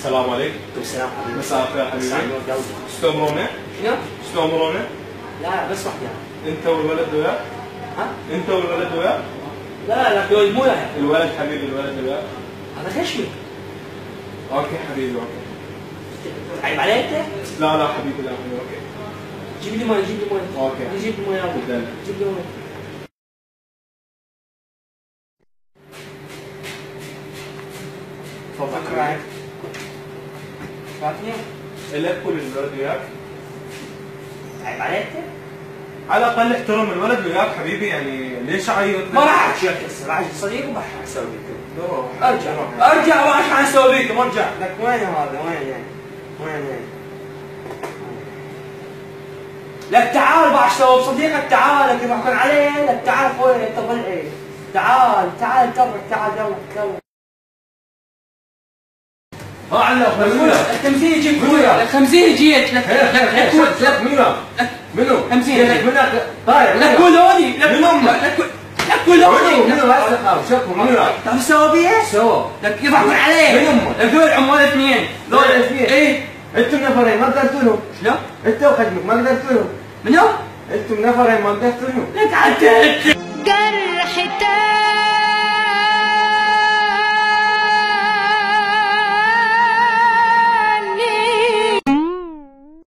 السلام عليكم. السلام عليكم. مساء الخير حبيبي. تستأمرونه؟ شنو؟ تستأمرونه؟ لا بس واحدة. انت والولد وياه؟ ها؟ انت والولد وياه؟ لا مو وياي. الولد حبيبي الولد وياه؟ هذا خشمي. اوكي حبيبي اوكي. عيب عليك انت؟ لا حبيبي لا حبيبي اوكي. جيب لي مي. اوكي. جيب لي مي. جيب لي مي. تفضل معك. شايفني؟ لا تقول الولد وياك؟ عيب عليك انت؟ على الاقل احترم الولد وياك حبيبي، يعني ليش عيط؟ ما راح احكي هسه، راح اجي صديق وراح اسوي بيكم. ارجع وراح اسوي بيكم ارجع. لك وين هذا؟ وين يعني؟ وين؟ لك تعال باش اسوي بصديقك، تعال لك يضحكون عليه، لك تعال اخوي انت ضلعي. تعال جرب تعال جرب. ها علق التمثيل يجيب خويا. 50 جيت لك. لك منو؟ 50 لك منك طاير. لك كلوني. من امك؟ لك كلوني. منو هسه شكو منو؟ تعرف تسوي بيه؟ سوى. لك يضحكون عليه. من امك؟ لك ذول عمال اثنين. ذول اثنين؟ اي. انتم نفرين ما قدرتوا لهم. شلون؟ انت وخدمك ما قدرتوا لهم. منو؟ انتم نفرين ما قدرتوا لهم. لك عدت. جرح